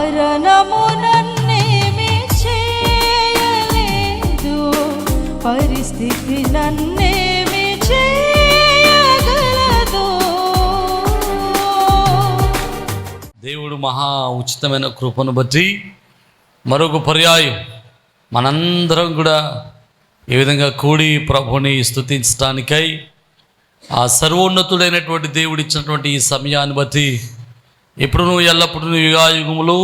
మరణము నన్నేమి చేయలేదు, పరిస్థితి నన్నేమి చేయగలదు. దేవుడు మహా ఉచితమైన కృపను బట్టి మరొక పర్యాయం మనందరం కూడా ఏ విధంగా కూడి ప్రభుని స్తుతించడానికై ఆ సర్వోన్నతుడైనటువంటి దేవుడు ఇచ్చినటువంటి ఈ సమయాన్ని బట్టి ఎప్పుడును ఎల్లప్పుడూ యుగాయుగములు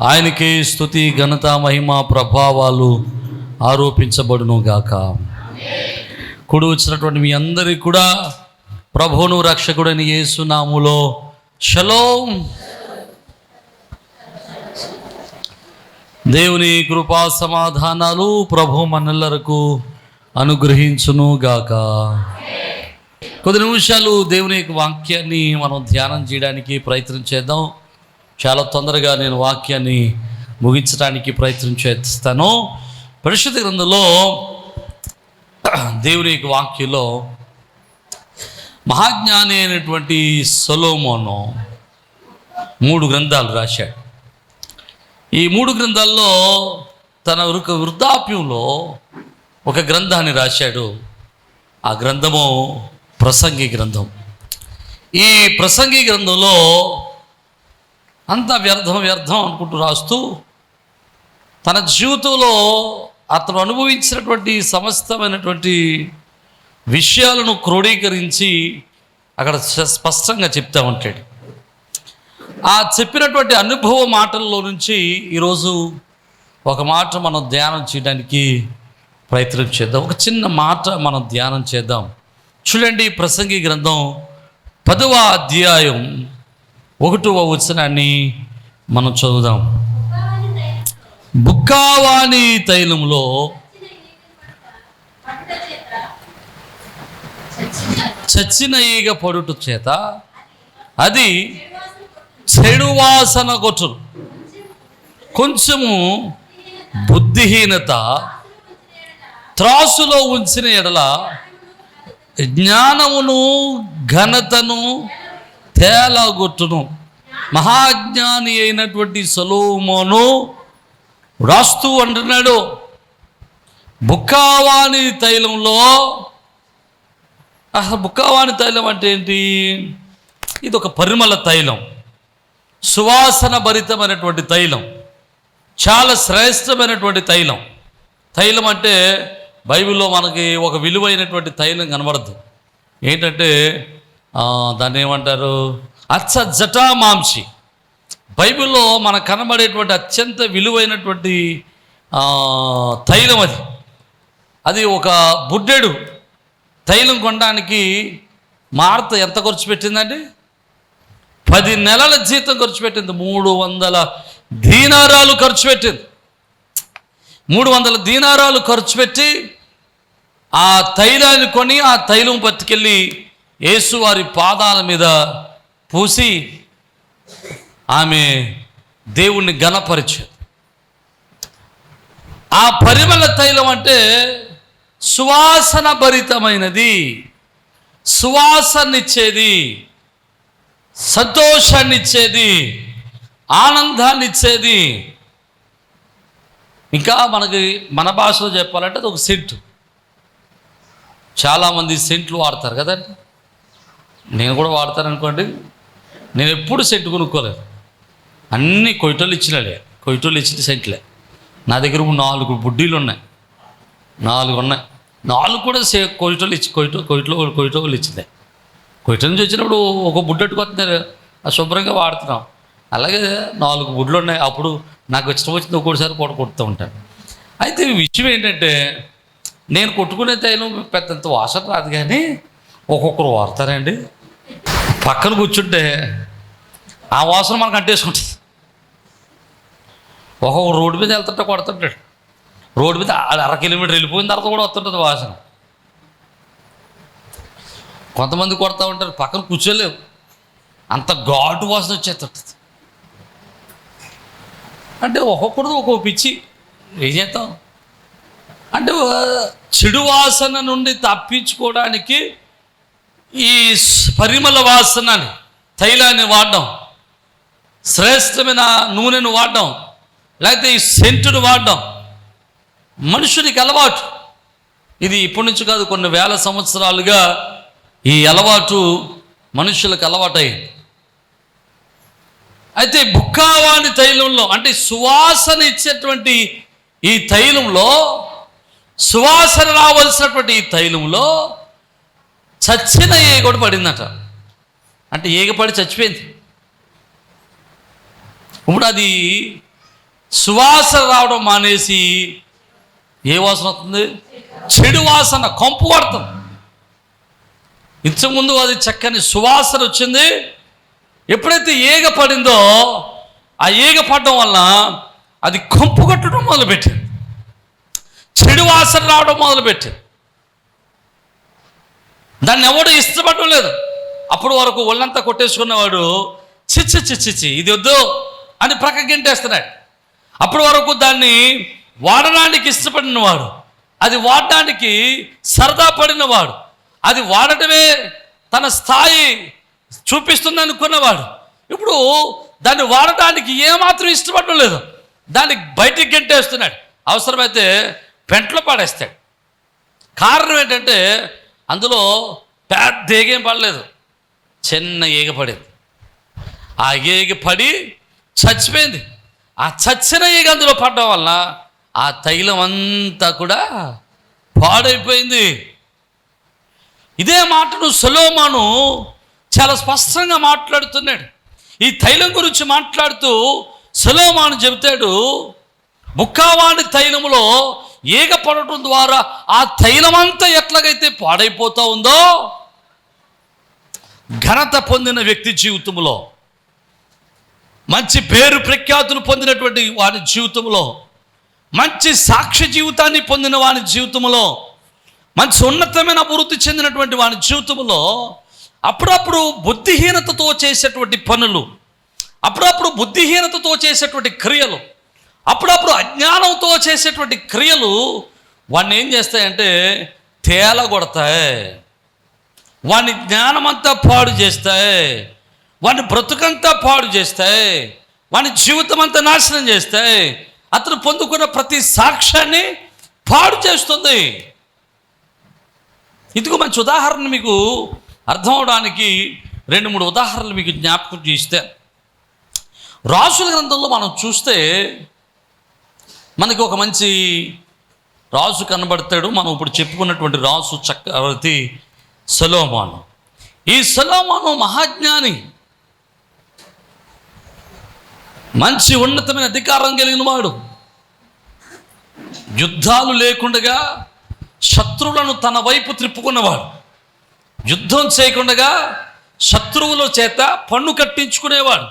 ఆయనకే స్తుతి ఘనత మహిమ ప్రభావాలు ఆరోపించబడును గాక. కూడి వచ్చినటువంటి మీ అందరికీ కూడా ప్రభువును రక్షకుడైన యేసు నామములో షలోం. దేవుని కృపా సమాధానాలు ప్రభు మనెల్లరకు అనుగ్రహించును గాక. కొద్ది నిమిషాలు దేవుని యొక్క వాక్యాన్ని మనం ధ్యానం చేయడానికి ప్రయత్నం చేద్దాం. చాలా తొందరగా నేను వాక్యాన్ని ముగించడానికి ప్రయత్నం చేస్తాను. పరిశుద్ధ గ్రంథంలో దేవుని యొక్క వాక్యంలో మహాజ్ఞాని అయినటువంటి సొలొమోను 3 గ్రంథాలు రాశాడు. ఈ 3 గ్రంథాల్లో తన వృద్ధాప్యంలో ఒక గ్రంథాన్ని రాశాడు. ఆ గ్రంథము ప్రసంగి గ్రంథం. ఈ ప్రసంగి గ్రంథంలో అంత వ్యర్థం అనుకుంటూ రాస్తూ తన జీవితంలో అతను అనుభవించినటువంటి సమస్తమైనటువంటి విషయాలను క్రోడీకరించి అక్కడ స్పష్టంగా చెప్తా ఉంటాడు. ఆ చెప్పినటువంటి అనుభవ మాటల్లో నుంచి ఈరోజు ఒక మాట మనం ధ్యానం చేయడానికి ప్రయత్నం చేద్దాం. ఒక చిన్న మాట మనం ధ్యానం చేద్దాం. చూడండి, ప్రసంగి గ్రంథం 10వ అధ్యాయం 1వ వచనాన్ని మనం చదువుదాం. బుక్కావాణి తైలంలో చచ్చిన ఈగ పడుట చేత అది చెడు వాసన కొట్టును. కొంచెము బుద్ధిహీనత త్రాసులో ఉంచిన ఎడల జ్ఞానమును ఘనతను తేలగొట్టును. మహాజ్ఞాని అయినటువంటి సొలొమోను రాస్తూ అంటున్నాడు, బుక్కావాణి తైలంలో. బుక్కావాణి తైలం అంటే ఏంటి? ఇది ఒక పరిమళ తైలం, సువాసన భరితమైనటువంటి తైలం, చాలా శ్రేష్టమైనటువంటి తైలం. తైలం అంటే బైబిల్లో మనకి ఒక విలువైనటువంటి తైలం కనబడదు. ఏంటంటే దాన్ని ఏమంటారు? అచ్చ జటామాంసి. బైబిల్లో మనకు కనబడేటువంటి అత్యంత విలువైనటువంటి తైలం అది ఒక బుడ్డెడు తైలం కొనడానికి మార్త ఎంత ఖర్చు పెట్టిందండి? 10 నెలల జీతం ఖర్చు పెట్టింది. 300 దీనారాలు ఖర్చు పెట్టింది. 300 దీనారాలు ఖర్చు పెట్టి ఆ తైలాన్ని కొని ఆ తైలం పట్టుకెళ్ళి యేసు వారి పాదాల మీద పూసి ఆమె దేవుణ్ణి ఘనపరిచేది. ఆ పరిమళ తైలం అంటే సువాసన భరితమైనది, సువాసనిచ్చేది, సంతోషాన్నిచ్చేది, ఆనందాన్నిచ్చేది. ఇంకా మనకి మన భాషలో చెప్పాలంటే అది ఒక సెంటు. చాలామంది సెంట్లు వాడతారు కదండి. నేను కూడా వాడతాను అనుకోండి. నేను ఎప్పుడు సెంటు కొనుక్కోలేదు. అన్నీ కొయ్యటోళ్ళు ఇచ్చినాడే, కొయ్యటోళ్ళు ఇచ్చిన సెంట్లే. నా దగ్గర 4 బుడ్డీలు ఉన్నాయి, 4 ఉన్నాయి. 4 కూడా కొయ్యటోళ్ళు ఇచ్చి కొయ్యటోళ్ళు ఇచ్చిందే. కొయ్యట నుంచి వచ్చినప్పుడు ఒక బుడ్డట్టుకొస్తున్నారు, అది శుభ్రంగా వాడుతున్నాం. అలాగే 4 బుడ్లు ఉన్నాయి. అప్పుడు నాకు ఇష్టం వచ్చింది ఒక్కోసారి కూడా కొడుతూ ఉంటాను. అయితే విషయం ఏంటంటే, నేను కొట్టుకునే తైలం పెద్దంత వాసన రాదు, కానీ ఒక్కొక్కరు వాడతారండి. పక్కన కూర్చుంటే ఆ వాసన మనకు అంటేసుకుంటుంది. ఒక్కొక్క రోడ్డు మీద వెళ్తుంటే కొడుతుంటాడు. రోడ్డు మీద 1/2 కిలోమీటర్ వెళ్ళిపోయిన తర్వాత కూడా వస్తుంటుంది వాసన. కొంతమంది కొడతా ఉంటారు, పక్కన కూర్చోలేవు, అంత ఘాటు వాసన వచ్చేస్తుంటుంది. అంటే ఒక్కొక్కడు ఒక్కొక్క పిచ్చి. ఏం చేస్తాం అంటే చెడు వాసన నుండి తప్పించుకోవడానికి ఈ పరిమళ వాసనని తైలాన్ని వాడడం, శ్రేష్టమైన నూనెను వాడడం, లేకపోతే ఈ సెంటును వాడడం మనుషునికి అలవాటు. ఇది ఇప్పటి నుంచి కాదు, కొన్ని వేల సంవత్సరాలుగా ఈ అలవాటు మనుషులకు అలవాటైంది. అయితే బుక్కావాని తైలంలో, అంటే సువాసన ఇచ్చేటువంటి ఈ తైలంలో, సువాసన రావాల్సినటువంటి ఈ తైలంలో చచ్చిన ఈగ కూడా పడిందట. అంటే ఈగ పడి చచ్చిపోయింది. ఇప్పుడు అది సువాసన రావడం మానేసి ఏ వాసన వస్తుంది? చెడు వాసన, కంపు పడుతుంది. ఇంతకుముందు అది చక్కని సువాసన వచ్చింది. ఎప్పుడైతే ఈగ పడిందో ఆ ఈగ పడడం వల్ల అది కంపు కట్టడం మొదలుపెట్టింది, చెడు వాసన రావడం మొదలుపెట్టింది. దాన్ని ఎవడు ఇష్టపడడం లేదు. అప్పుడు వరకు ఒళ్ళంతా కొట్టేసుకున్నవాడు చిచ్చి చిచ్చి ఇది వద్దు అని ప్రక్క గెంటేస్తున్నాడు. అప్పటి వరకు దాన్ని వాడడానికి ఇష్టపడినవాడు, అది వాడడానికి సరదా పడినవాడు, అది వాడటమే తన స్థాయి చూపిస్తుంది అనుకున్నవాడు ఇప్పుడు దాన్ని వాడటానికి ఏమాత్రం ఇష్టపడడం లేదు. దాన్ని బయటికి గెంటేస్తున్నాడు, అవసరమైతే పెంట్లో పడేస్తాడు. కారణం ఏంటంటే అందులో పెద్ద ఈగేం పడలేదు, చిన్న ఈగ పడింది. ఆ ఈగ పడి చచ్చిపోయింది. ఆ చచ్చిన ఈగ అందులో పడడం వల్ల ఆ తైలం అంతా కూడా పాడైపోయింది. ఇదే మాటను సొలొమోను చాలా స్పష్టంగా మాట్లాడుతున్నాడు. ఈ తైలం గురించి మాట్లాడుతూ సొలొమోను చెబుతాడు, బుక్కావాని తైలములో ఈగ పడటం ద్వారా ఆ తైలమంతా ఎట్లాగైతే పాడైపోతూ ఉందో, ఘనత పొందిన వ్యక్తి జీవితంలో, మంచి పేరు ప్రఖ్యాతులు పొందినటువంటి వారి జీవితంలో, మంచి సాక్ష్య జీవితాన్ని పొందిన వారి జీవితంలో, మంచి ఉన్నతమైన అభివృద్ధి చెందినటువంటి వారి జీవితంలో అప్పుడప్పుడు బుద్ధిహీనతతో చేసేటువంటి పనులు, అప్పుడప్పుడు బుద్ధిహీనతతో చేసేటువంటి క్రియలు, అప్పుడప్పుడు అజ్ఞానంతో చేసేటువంటి క్రియలు వాడిని ఏం చేస్తాయంటే తేలగొడతాయి, వాని జ్ఞానమంతా పాడు చేస్తాయి, వాని బ్రతుకంతా పాడు చేస్తాయి, వాని జీవితం అంతా నాశనం చేస్తాయి. అతను పొందుకున్న ప్రతి సాక్ష్యాన్ని పాడు చేస్తుంది. ఇందుకు మంచి ఉదాహరణ మీకు అర్థం అవడానికి 2-3 ఉదాహరణలు మీకు జ్ఞాపకం చేస్తే, రాజుల గ్రంథంలో మనం చూస్తే మనకి ఒక మంచి రాజు కనబడతాడు. మనం ఇప్పుడు చెప్పుకున్నటువంటి రాజు చక్రవర్తి సొలొమోను. ఈ సొలొమోను మహాజ్ఞాని, మంచి ఉన్నతమైన అధికారం కలిగిన వాడు. యుద్ధాలు లేకుండా శత్రువులను తన వైపు త్రిప్పుకున్నవాడు, యుద్ధం చేయకుండా శత్రువుల చేత పన్ను కట్టించుకునేవాడు.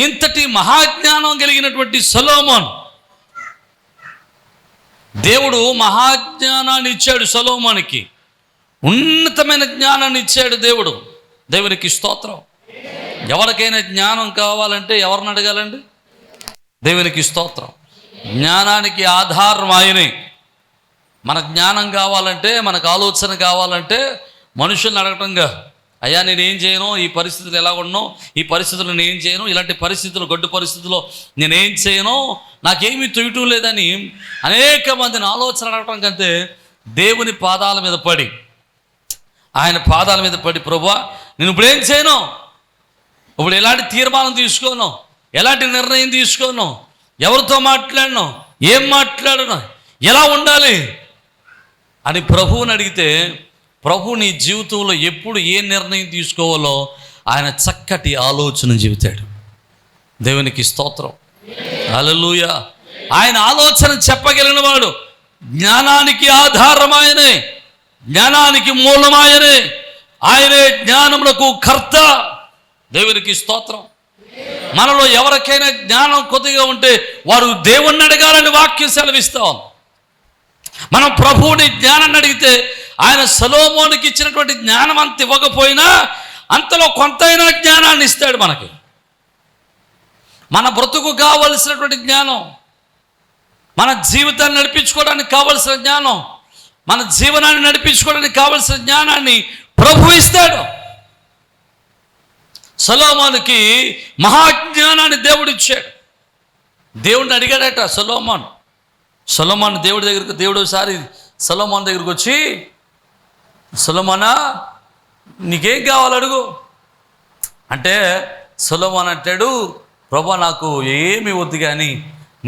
ఇంతటి మహాజ్ఞానం కలిగినటువంటి సొలొమోను, దేవుడు మహాజ్ఞానాన్ని ఇచ్చాడు సొలొమోనుకి, ఉన్నతమైన జ్ఞానాన్ని ఇచ్చాడు దేవుడు. దేవునికి స్తోత్రం. ఎవరికైనా జ్ఞానం కావాలంటే ఎవరిని అడగాలండి? దేవునికి స్తోత్రం. జ్ఞానానికి ఆధారం ఆయనే. మన జ్ఞానం కావాలంటే, మనకు ఆలోచన కావాలంటే మనుషుల్ని అడగటంగా, అయ్యా నేనేం చేయను, ఈ పరిస్థితులు ఎలా ఉన్నావు, ఈ పరిస్థితులు నేనేం చేయను, ఇలాంటి పరిస్థితులు గడ్డు పరిస్థితుల్లో నేనేం చేయను, నాకేమీ తొయ్యటం లేదని అనేక మందిని ఆలోచన అడగటం కంటే దేవుని పాదాల మీద పడి, ఆయన పాదాల మీద పడి, ప్రభువా నేను ఇప్పుడేం చేయను, ఇప్పుడు ఎలాంటి తీర్మానం తీసుకోను, ఎలాంటి నిర్ణయం తీసుకోను, ఎవరితో మాట్లాడను, ఏం మాట్లాడను, ఎలా ఉండాలి అని ప్రభువుని అడిగితే, ప్రభు నీ జీవితంలో ఎప్పుడు ఏ నిర్ణయం తీసుకోవాలో ఆయన చక్కటి ఆలోచన చెబుతాడు. దేవునికి స్తోత్రం. హల్లెలూయా. ఆయన ఆలోచన చెప్పగలిగిన వాడు. జ్ఞానానికి ఆధారం ఆయనే, జ్ఞానానికి మూలమాయనే, ఆయనే జ్ఞానములకు కర్త. దేవునికి స్తోత్రం. మనలో ఎవరికైనా జ్ఞానం కొద్దిగా ఉంటే వారు దేవుణ్ణి అడగాలని వాక్యం సెలవిస్తాం. మనం ప్రభువుని జ్ఞానాన్ని అడిగితే ఆయన సొలొమోనుకి ఇచ్చినటువంటి జ్ఞానం అంత ఇవ్వకపోయినా అంతలో కొంతైనా జ్ఞానాన్ని ఇస్తాడు మనకి. మన బ్రతుకు కావలసినటువంటి జ్ఞానం, మన జీవితాన్ని నడిపించుకోవడానికి కావలసిన జ్ఞానం, మన జీవనాన్ని నడిపించుకోవడానికి కావలసిన జ్ఞానాన్ని ప్రభు ఇస్తాడు. సొలొమోనుకి మహాజ్ఞానాన్ని దేవుడు ఇచ్చాడు. దేవుడిని అడిగాడట సొలొమోను దేవుడు ఒకసారి సొలొమోను దగ్గరికి వచ్చి, సొలొమోనా నీకేం కావాలి అడుగు అంటే, సొలొమోను అంటాడు, ప్రభా నాకు ఏమి వద్దు కానీ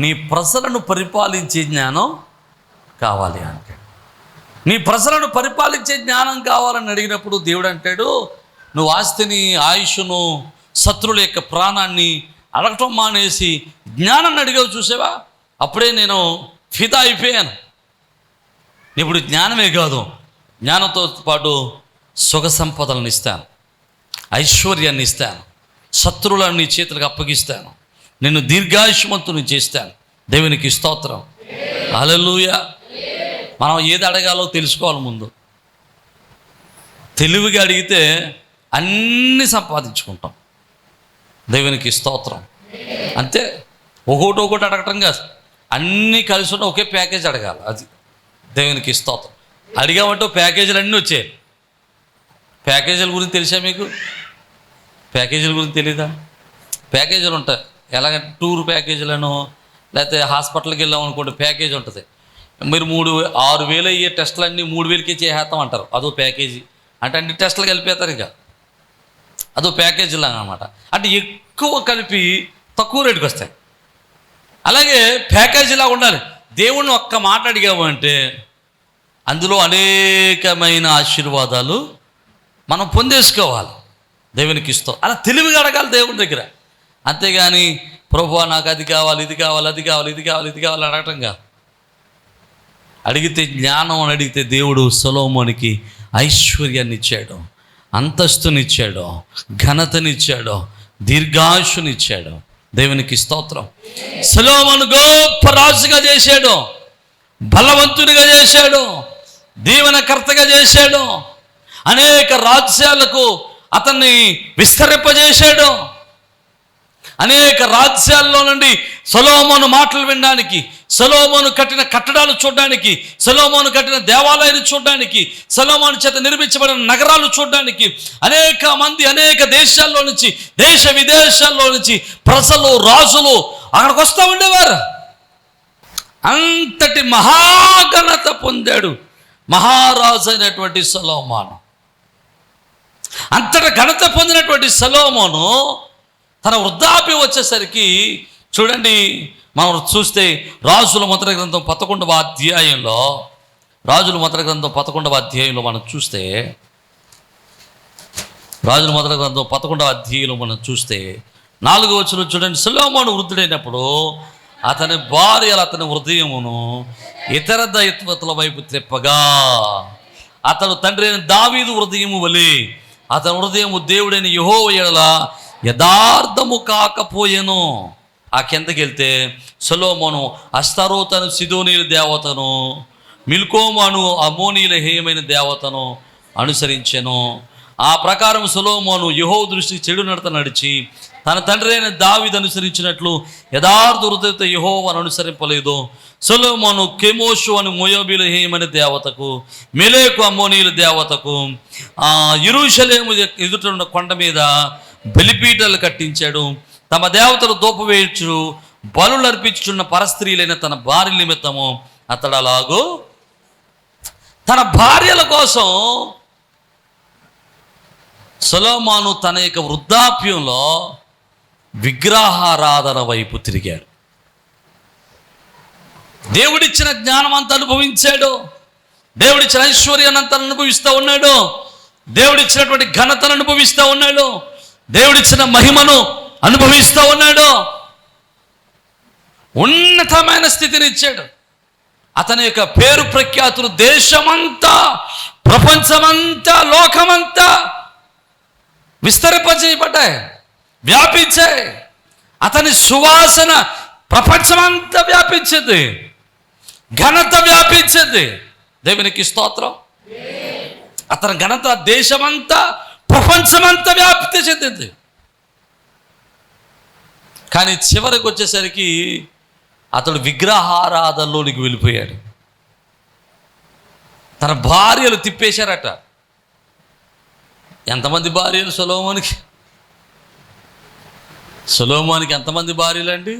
నీ ప్రజలను పరిపాలించే జ్ఞానం కావాలి అంటాడు. నీ ప్రజలను పరిపాలించే జ్ఞానం కావాలని అడిగినప్పుడు దేవుడు అంటాడు, నువ్వు ఆస్తిని, ఆయుష్ను, శత్రువుల యొక్క ప్రాణాన్ని అడగటం మానేసి జ్ఞానాన్ని అడిగావు చూసావా, అప్పుడే నేను ఫిదా అయిపోయాను. ఇప్పుడు జ్ఞానమే కాదు, జ్ఞానంతో పాటు సుఖ సంపదలను ఇస్తాను, ఐశ్వర్యాన్ని ఇస్తాను, శత్రువులను నీ చేతులకు అప్పగిస్తాను, నిన్ను దీర్ఘాయుష్మంతుని చేస్తాను. దేవునికి స్తోత్రం. హల్లెలూయా. మనం ఏది అడగాలో తెలుసుకోవాలి. ముందు తెలివిగా అడిగితే అన్నీ సంపాదించుకుంటాం. దేవునికి స్తోత్రం. అంతే, ఒకటి అడగటం కాదు, అన్నీ కలిసి ఉన్న ఒకే ప్యాకేజ్ అడగాలి. అది దేవునికి స్తోత్రం. అడిగామంటే ప్యాకేజీలు అన్నీ వచ్చాయి. ప్యాకేజీల గురించి తెలుసా మీకు? ప్యాకేజీల గురించి తెలీదా? ప్యాకేజీలు ఉంటాయి. ఎలాగంటే టూర్ ప్యాకేజీలను, లేకపోతే హాస్పిటల్కి వెళ్ళాం అనుకోండి ప్యాకేజీ ఉంటుంది. మీరు 6,000 అయ్యే టెస్టులన్నీ 3,000కే చేసేస్తాం అంటారు, అదో ప్యాకేజీ. అంటే అన్ని టెస్టులు కలిపేస్తారు, ఇక అదో ప్యాకేజీ లాగా అనమాట. అంటే ఎక్కువ కలిపి తక్కువ రేటుకి వస్తాయి. అలాగే ప్యాకేజీలా ఉండాలి. దేవుణ్ణి ఒక్క మాట అడిగాము అంటే అందులో అనేకమైన ఆశీర్వాదాలు మనం పొందేసుకోవాలి. దేవునికి ఇస్తాం. అలా తెలివిగా అడగాలి దేవుని దగ్గర. అంతేగాని ప్రభువా నాకు అది కావాలి, ఇది కావాలి, అది కావాలి, ఇది కావాలి, ఇది కావాలి అడగటంగా. అడిగితే జ్ఞానం అని అడిగితే దేవుడు సొలొమోనుకి ఐశ్వర్యాన్ని ఇచ్చాడు, అంతస్తునిచ్చాడు, ఘనతనిచ్చాడు, దీర్ఘాయుష్నిచ్చాడు. దేవునికి స్తోత్రం. సొలొమోను గొప్ప రాజుగా చేశాడు, బలవంతునిగా చేశాడు, దీవెనకర్తగా చేశాడు, అనేక రాజ్యాలకు అతన్ని విస్తరింపజేశాడు. అనేక రాజ్యాల్లో నుండి సొలొమోను మాటలు వినడానికి, సొలొమోను కట్టిన కట్టడాలు చూడడానికి, సొలొమోను కట్టిన దేవాలయాలు చూడడానికి, సొలొమోను చేత నిర్మించబడిన నగరాలు చూడడానికి అనేక మంది అనేక దేశాల్లో నుంచి, దేశ విదేశాల్లో నుంచి ప్రజలు, రాజులు అక్కడికి వస్తూ ఉండేవారు. అంతటి మహాఘనత పొందాడు మహారాజు అయినటువంటి సొలొమోను. అంతటి ఘనత పొందినటువంటి సొలొమోను తన వృద్ధాప్యం వచ్చేసరికి చూడండి, మనం చూస్తే రాజుల మొదటి గ్రంథం 11వ అధ్యాయంలో, రాజుల మొదటి గ్రంథం 11వ అధ్యాయంలో మనం చూస్తే, రాజుల మొదటి గ్రంథం 11వ అధ్యాయంలో మనం చూస్తే 4వ వచనం చూడండి. సొలొమోను వృద్ధుడైనప్పుడు అతని భార్యలు అతని హృదయమును ఇతర దైవతల వైపు త్రిప్పగా, అతడు తండ్రి అయిన దావీదు హృదయము వలె అతని హృదయము దేవుడైన యెహోవా యెడల యథార్థము కాకపోయెను. ఆ కిందకి వెళ్తే సొలొమోను అష్తారోతను సిదోనీయుల దేవతను, మిల్కోమును అమ్మోనీయుల హేయమైన దేవతను అనుసరించెను. ఆ ప్రకారం సొలొమోను యెహోవా దృష్టికి చెడు నడత నడిచి తన తండ్రి అయిన దావీదు అనుసరించినట్లు యథార్థ హృదయతో యెహోవాను అనుసరింపలేదు. సొలొమోను కెమోషు అని మోయాబీల హేయమైన దేవతకు, మెలేకు అమ్మోనీయుల దేవతకు, యెరూషలేము ఎదుట ఉన్న కొండ మీద బలిపీఠాలు కట్టించాడు. తమ దేవతలు దూపవేయచ్చు బలులు అర్పించుచున్న పరస్త్రీలైన తన భార్య నిమిత్తము అతడు అలాగూ తన భార్యల కోసం సొలొమోను తన యొక్క వృద్ధాప్యంలో విగ్రహారాధన వైపు తిరిగాడు. దేవుడిచ్చిన జ్ఞానం అంతా అనుభవించాడు, దేవుడిచ్చిన ఐశ్వర్యాన్ని అంతా అనుభవిస్తూ ఉన్నాడు, దేవుడిచ్చినటువంటి ఘనతను అనుభవిస్తూ ఉన్నాడు, దేవుడిచ్చిన మహిమను అనుభవిస్తూ ఉన్నాడు, ఉన్నతమైన స్థితిని ఇచ్చాడు. అతని యొక్క పేరు ప్రఖ్యాతులు దేశమంతా, ప్రపంచమంతా, లోకమంతా విస్తరింపజేయబడ్డాయి, వ్యాపించాయి. అతని సువాసన ప్రపంచమంతా వ్యాపించింది, ఘనత వ్యాపించింది. దేవునికి స్తోత్రం. అతని ఘనత దేశమంతా, ప్రపంచమంతా వ్యాప్తి చెందింది. కానీ చివరికి వచ్చేసరికి అతడు విగ్రహారాధనలోనికి వెళ్ళిపోయాడు. తన భార్యలు తిప్పేశారట. ఎంతమంది భార్యలు సొలొమోనుకి? సొలొమోనుకి ఎంతమంది భార్యలండి?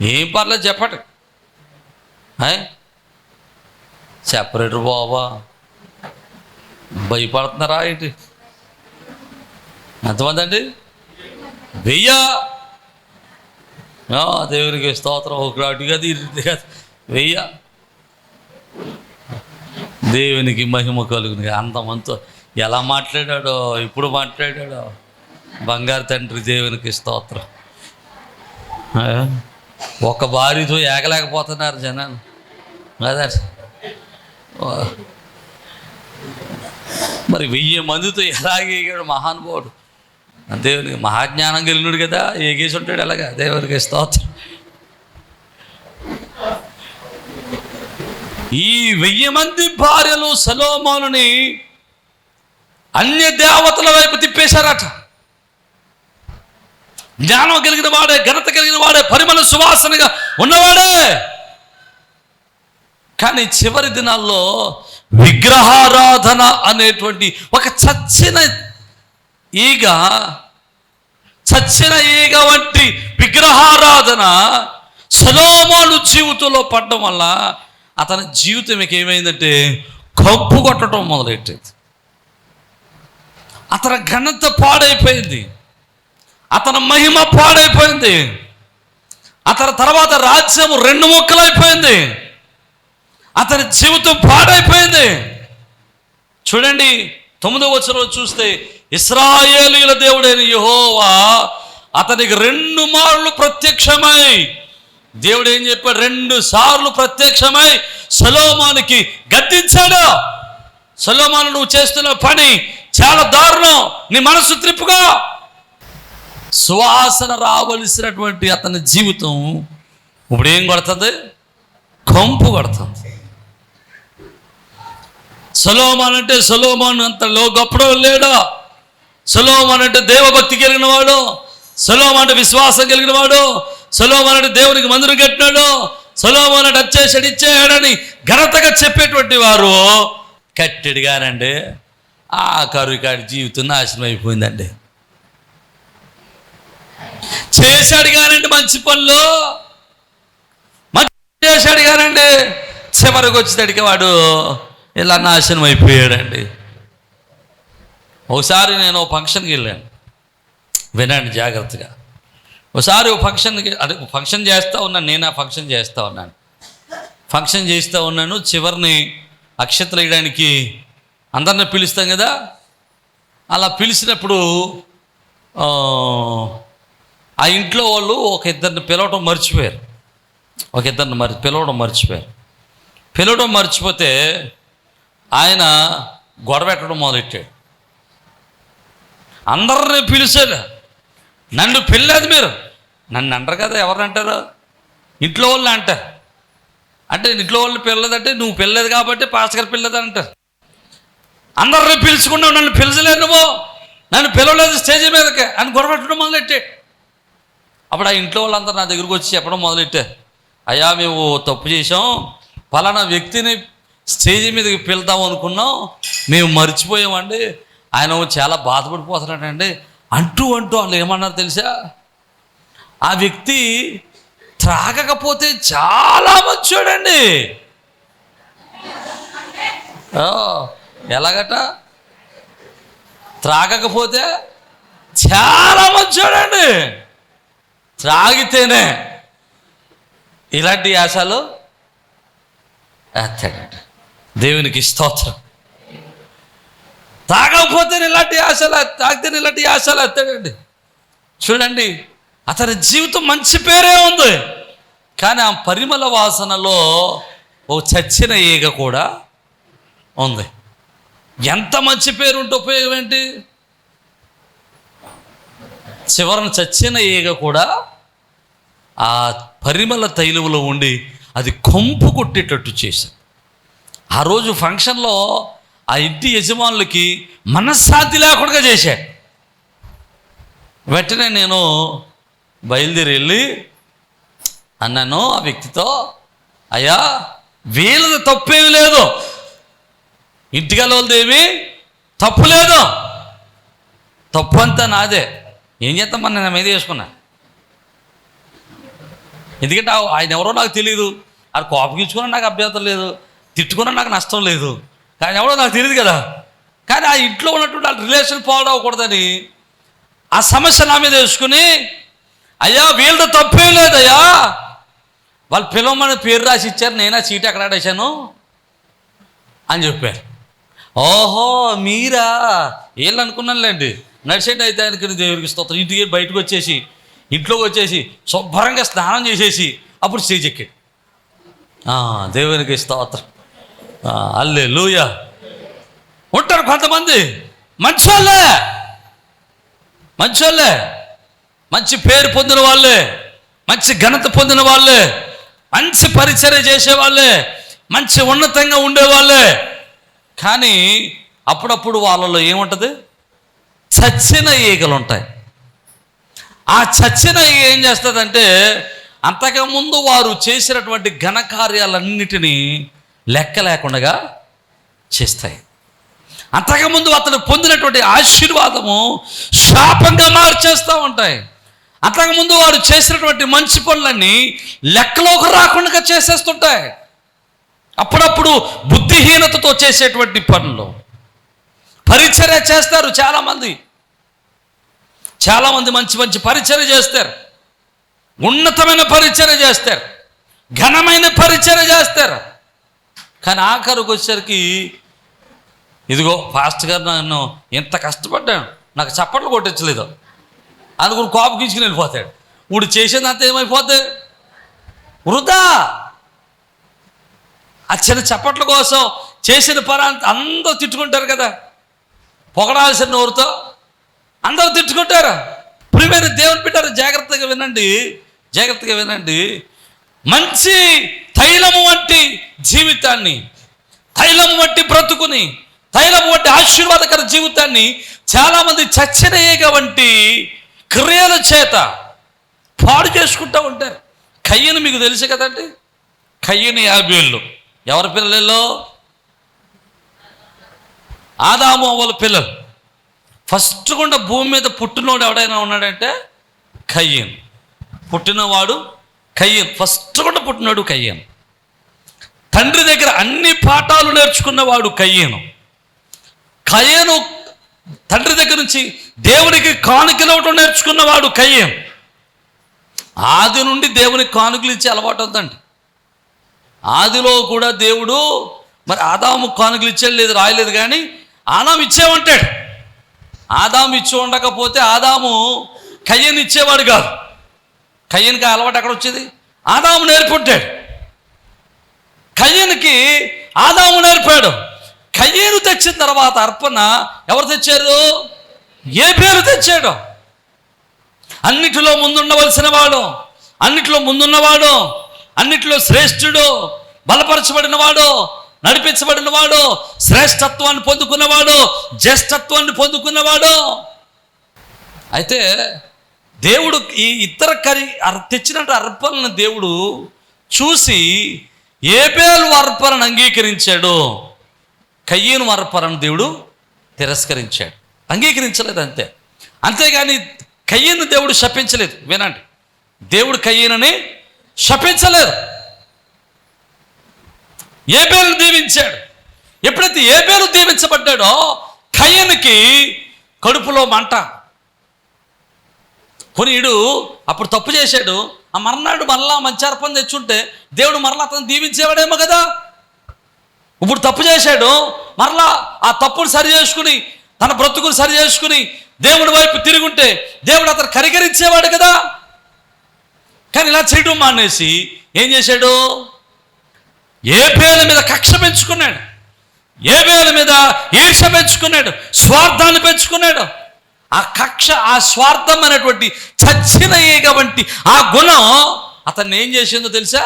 ఏం పర్లేదు చెప్పండి. సెపరేటర్ బాబా, భయపడుతున్నారా ఏంటి? ఎంతమంది అండి? 1000. దేవునికి స్తోత్రం. ఒకటి కాదు, ఇది కాదు, 1000. దేవునికి మహిమ కలుగుని. అంతమంతో ఎలా మాట్లాడాడో, ఇప్పుడు మాట్లాడాడో. బంగారు తండ్రి దేవునికి స్తోత్రం. ఒక భార్యతో ఏగలేకపోతున్నారు జనాలు కదా. మరి 1000 మందితో ఎలాగేగాడు మహానుభావుడు. దేవునికి మహాజ్ఞానం కలిగినాడు కదా, ఏగేసి ఉంటాడు అలాగా. దేవునికి స్తోత్రం. ఈ 1000 మంది భార్యలు సొలొమోనుని అన్య దేవతల వైపు తిప్పేశారట. జ్ఞానం కలిగిన వాడే, ఘనత కలిగిన వాడే, పరిమళ సువాసనగా ఉన్నవాడే. కానీ చివరి దినాల్లో విగ్రహారాధన అనేటువంటి ఒక చచ్చిన ఈగ వంటి విగ్రహారాధన సొలొమోను జీవితంలో పడడం వల్ల అతని జీవితం ఏమైందంటే కంపు కొట్టడం మొదలెట్టేది. అతని ఘనత పాడైపోయింది, అతని మహిమ పాడైపోయింది. అతని తర్వాత రాజ్యం 2 ముక్కలైపోయింది. అతని జీవితం పాడైపోయింది. చూడండి 9వ వచనంలో చూస్తే, ఇశ్రాయేలీయుల దేవుడైన యెహోవా అతనికి 2 మార్లు ప్రత్యక్షమై, దేవుడు ఏం చెప్పాడు? 2 సార్లు ప్రత్యక్షమై సొలొమోనుకి గద్దించాడు. సొలొమోను, నువ్వు చేస్తున్న పని చాలా దారుణం, నీ మనసు త్రిప్పుగా. సువాసన రావలసినటువంటి అతని జీవితం ఇప్పుడు ఏం కొడుతుంది? కంపు కొడుతుంది. సొలొమోను అంటే సొలొమోను అంత గొప్పడో లేడా? సొలొమోను అంటే దేవభక్తి కలిగిన వాడు, సొలొమోను అంటే విశ్వాసం కలిగిన వాడు, సొలొమోను అంటే దేవునికి మందిరం కట్టినాడు, సొలొమోను అంటే వచ్చేసాడు ఇచ్చేయాడని ఘనతగా చెప్పేటువంటి వారు కట్టెడు గారండి ఆ కరువుకాడి జీవితం నాశనం అయిపోయిందండి. చేశాడు కానండి మంచి పనులు, మంచి చేశాడు కానండి, చివరికి వచ్చేటడికి వాడు ఇలా నాశనం అయిపోయాడండి. ఒకసారి నేను ఫంక్షన్కి వెళ్ళాను, వినండి జాగ్రత్తగా. ఒకసారి ఫంక్షన్ చేస్తూ ఉన్నాను, నేను ఆ ఫంక్షన్ చేస్తూ ఉన్నాను. చివరిని అక్షతలు వేయడానికి అందరిని పిలుస్తాం కదా. అలా పిలిచినప్పుడు ఆ ఇంట్లో వాళ్ళు ఒక ఇద్దరిని పిలవడం మర్చిపోయారు. పిలవడం మర్చిపోతే ఆయన గొడవ పెట్టడం మొదలెట్టాడు. అందరిని పిలిచాడు. నన్ను పిల్లలేదు, మీరు నన్ను అంటారు కదా, ఎవరిని అంటారు? ఇంట్లో వాళ్ళు అంటారు. అంటే ఇంట్లో వాళ్ళు పిల్లలేదంటే నువ్వు పిల్లలేదు కాబట్టి పాస్టర్ గారు పిల్లలేదు అంటారు. అందరిని పిలుచుకున్నావు, నన్ను పిలిచలేదు, నువ్వు నన్ను పిలవలేదు స్టేజ్ మీదకి అని గొడవ పెట్టడం మొదలెట్టాడు. అప్పుడు ఆ ఇంట్లో వాళ్ళందరూ నా దగ్గరకు వచ్చి చెప్పడం మొదలెట్టారు, అయ్యా మేము తప్పు చేసాం, ఫలానా వ్యక్తిని స్టేజ్ మీదకి పిలుద్దాం అనుకున్నాం, మేము మర్చిపోయామండి, ఆయన చాలా బాధపడిపోతున్నాడండి అంటూ వాళ్ళు ఏమన్నారు తెలుసా? ఆ వ్యక్తి త్రాగకపోతే చాలా మంచోడండి. ఎలాగట? త్రాగకపోతే చాలా మంచోడండి, త్రాగితేనే ఇలాంటి యాసాలు ఎత్తాడండి. దేవునికి స్తోత్రం. తాగకపోతే ఇలాంటి ఆశలు, తాగితే ఇలాంటి ఆశలు ఎత్తాడండి. చూడండి, అతని జీవితం మంచి పేరే ఉంది, కానీ ఆ పరిమళ వాసనలో ఓ చచ్చిన ఈగ కూడా ఉంది. ఎంత మంచి పేరు ఉంటే ఉపయోగం ఏంటి? చివరన చచ్చిన ఈగ కూడా ఆ పరిమళ తైలములో ఉండి అది కంపు కొట్టేటట్టు చేశాడు. ఆ రోజు ఫంక్షన్లో ఆ ఇంటి యజమానులకి మనశ్శాంతి లేకుండా చేశాడు. వెంటనే నేను బయలుదేరి వెళ్ళి అన్నాను ఆ వ్యక్తితో, అయ్యా వీళ్ళది తప్పేమి లేదు, ఇంటికి వాళ్ళదేమి తప్పు లేదు, తప్పు అంతా నాదే, ఏం చేస్తామని నేను మీద వేసుకున్నా. ఎందుకంటే ఆయన ఎవరో నాకు తెలియదు. అది కోపగించుకున్నా నాకు అభ్యంతరం లేదు, తిట్టుకున్నా నాకు నష్టం లేదు. కానీ ఎవరో నాకు తెలియదు కదా. కానీ ఆ ఇంట్లో ఉన్నటువంటి ఆ రిలేషన్ ఫాలో అవ్వకూడదని ఆ సమస్య నా మీద వేసుకుని, అయ్యా వీళ్ళతో తప్పేం లేదయ్యా, వాళ్ళు పిలవమని పేరు రాసి ఇచ్చారు, నేనా చీట ఎక్కడ ఆడేశాను అని చెప్పారు. ఓహో మీరా, వీళ్ళు అనుకున్నానులేండి. నడిచేటి అయితే ఆయనకి దేవుడికి స్తోత్రం. ఇంటికి బయటకు వచ్చేసి ఇంట్లోకి వచ్చేసి శుభ్రంగా స్నానం చేసేసి అప్పుడు స్టేజ్ ఎక్కాడు. దేవునికి స్తోత్రం, హల్లెలూయా. ఉంటారు కొంతమంది మంచోళ్ళే, మంచి పేరు పొందిన వాళ్ళే, మంచి ఘనత పొందిన వాళ్ళే, మంచి పరిచర్య చేసేవాళ్ళే, మంచి ఉన్నతంగా ఉండేవాళ్ళే. కానీ అప్పుడప్పుడు వాళ్ళలో ఏముంటుంది, చచ్చిన ఈగలు ఉంటాయి. ఆ చచ్చిన ఈగ ఏం చేస్తుందంటే అంతకుముందు వారు చేసినటువంటి ఘనకార్యాలన్నిటినీ లెక్క లేకుండా చేస్తాయి. అంతకుముందు అతను పొందినటువంటి ఆశీర్వాదము శాపంగా మార్చేస్తూ ఉంటాయి. అంతకుముందు వారు చేసినటువంటి మంచి పనులన్నీ లెక్కలోకి రాకుండా చేసేస్తుంటాయి. అప్పుడప్పుడు బుద్ధిహీనతతో చేసేటువంటి పనులు పరిచర్య చేస్తారు. చాలామంది మంచి పరిచర్య చేస్తారు, ఉన్నతమైన పరిచర్య చేస్తారు, ఘనమైన పరిచర్య చేస్తారు. కానీ ఆఖరికి వచ్చేసరికి ఇదిగో ఫాస్ట్ గారు నన్ను ఎంత కష్టపడ్డాను, నాకు చప్పట్లు కొట్టించలేదు అందుకు కోపగించుకుని వెళ్ళిపోతాడు. ఇప్పుడు చేసేదంతా ఏమైపోతే వృధా. ఆ చిన్న చప్పట్ల కోసం చేసిన పని అందరూ తిట్టుకుంటారు కదా, పొగడాల్సిన నోరుతో అందరూ తిట్టుకుంటారు. ప్రియమైన దేవుని బిడ్డలు జాగ్రత్తగా వినండి. మంచి తైలము వంటి జీవితాన్ని, తైలము వంటి బ్రతుకుని, తైలము వంటి ఆశీర్వాదకర జీవితాన్ని చాలామంది చచ్చిన ఈగ వంటి క్రియల చేత పాడు చేసుకుంటూ ఉంటారు. కయ్యను మీకు తెలుసు కదండి, కయ్యను యాబేలు ఎవరి పిల్లలలో? ఆదాము అవ్వల పిల్లలు. ఫస్ట్ గుండా భూమి మీద పుట్టినోడు ఎవడైనా ఉన్నాడంటే కయ్యను. పుట్టినవాడు కయ్యను, ఫస్ట్ గుండా పుట్టినాడు కయ్యను. తండ్రి దగ్గర అన్ని పాఠాలు నేర్చుకున్నవాడు కయ్యను. తండ్రి దగ్గర నుంచి దేవునికి కానుకలు ఇవ్వటం నేర్చుకున్నవాడు కయ్యను. ఆది నుండి దేవునికి కానుకలు ఇచ్చే అలవాటు ఉందండి. ఆదిలో కూడా దేవుడు మరి ఆదాము కానుకలు ఇచ్చేది లేదు, రాయలేదు. కానీ ఆదాము ఇచ్చేవంటాడు. ఆదాము ఇచ్చి ఉండకపోతే ఆదాము కయ్యను ఇచ్చేవాడు కాదు. కయ్యనికి అలవాటు ఎక్కడ వచ్చేది? ఆదాము నేర్పుంటాడు. కయ్యనికి ఆదాము నేర్పాడు. కయ్యను తెచ్చిన తర్వాత అర్పణ ఎవరు తెచ్చారు? ఏబేలు తెచ్చాడు. అన్నిటిలో ముందుండవలసిన వాడు, అన్నిటిలో శ్రేష్ఠుడు, బలపరచబడినవాడు, నడిపించబడినవాడు, శ్రేష్ఠత్వాన్ని పొందుకున్నవాడు, జ్యేష్ఠత్వాన్ని పొందుకున్నవాడు. అయితే దేవుడు ఈ ఇతర తెచ్చినట్టు అర్పణను దేవుడు చూసి ఏబేలు అర్పణను అంగీకరించాడు, కయ్యను అర్పణను దేవుడు తిరస్కరించాడు, అంగీకరించలేదు. అంతేగాని కయ్యను దేవుడు శపించలేదు. వినండి, దేవుడు కయ్యనని శపించలేదు, ఏబేలు దీవించాడు. ఎప్పుడైతే ఏబేలు దీవించబడ్డాడో కయ్యనుకి కడుపులో మంట. కొనీడు అప్పుడు తప్పు చేశాడు. ఆ మర్నాడు మరలా మంచి అర్పణ తెచ్చుంటే దేవుడు మరలా అతను దీవించేవాడేమో కదా. ఇప్పుడు తప్పు చేశాడు, మరలా ఆ తప్పును సరి చేసుకుని తన బ్రతుకును సరి చేసుకుని దేవుడి వైపు తిరుగుంటే దేవుడు అతను కరికరించేవాడు కదా. కానీ ఇలా చేయడం మానేసి ఏం చేశాడు? ఏబేలు మీద కక్ష పెంచుకున్నాడు, ఏబేలు మీద ఈర్ష పెంచుకున్నాడు, స్వార్థాన్ని పెంచుకున్నాడు. ఆ కక్ష, ఆ స్వార్థం అనేటువంటి చచ్చిన ఈగ వంటి ఆ గుణం అతన్ని ఏం చేసిందో తెలుసా?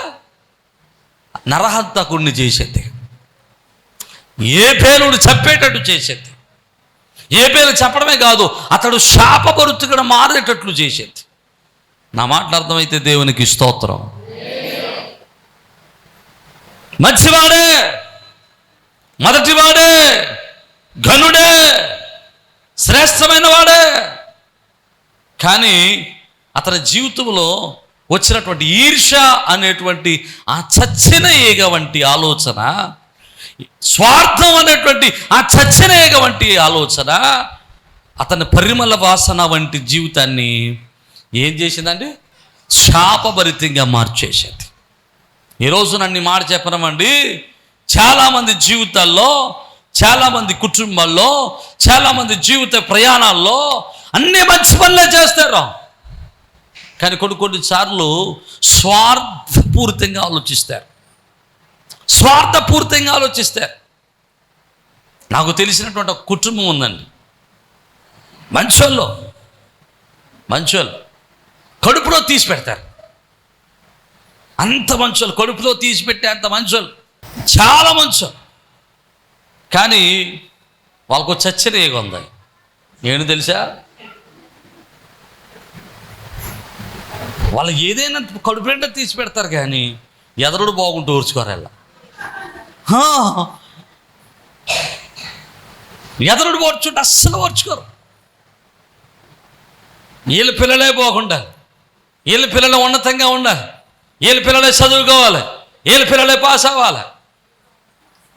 నరహంతకుడిని చేసేది, ఏబేలుడు చంపేటట్టు చేసేది. ఏబేలు చెప్పడమే కాదు, అతడు శాపభరితుడిగా మారేటట్లు చేసేది. నా మాటలు అర్థమైతే దేవునికి స్తోత్రం. మంచివాడే, మొదటివాడే, ఘనుడే, శ్రేష్టమైన వాడే. కానీ అతని జీవితంలో వచ్చినటువంటి ఈర్ష్య అనేటువంటి ఆ చచ్చిన ఈగ వంటి ఆలోచన, స్వార్థం అనేటువంటి ఆ చచ్చిన ఈగ వంటి ఆలోచన అతని పరిమళ వాసన వంటి జీవితాన్ని ఏం చేసిందండి? శాపభరితంగా మార్చేసేది. ఈరోజు నన్ను మాట చెప్పనమండి, చాలామంది జీవితాల్లో, చాలామంది కుటుంబాల్లో, చాలామంది జీవిత ప్రయాణాల్లో అన్ని మంచి పనులే చేస్తారు, కానీ కొన్నిసార్లు స్వార్థపూరితంగా ఆలోచిస్తారు. నాకు తెలిసినటువంటి ఒక కుటుంబం ఉందండి, మంచోళ్ళు కడుపులో తీసి పెడతారు. అంత మంచోళ్ళు, కడుపులో తీసి పెట్టే అంత మంచోళ్ళు, చాలా మంచోళ్ళు. కానీ వాళ్ళకు చచ్చిన ఈగ ఉంది. ఏంటి తెలుసా? వాళ్ళు ఏదైనా కడుపు నిండా తీసి పెడతారు, కానీ ఎదరుడు బాగుంటూ ఊర్చుకోరు. ఎదరుడు ఓర్చుంటే అస్సలు ఓర్చుకోరు. వీళ్ళ పిల్లలే బాగుండాలి, వీళ్ళ పిల్లలు ఉన్నతంగా ఉండాలి, వీళ్ళ పిల్లలే చదువుకోవాలి, వీళ్ళ పిల్లలే పాస్ అవ్వాలి.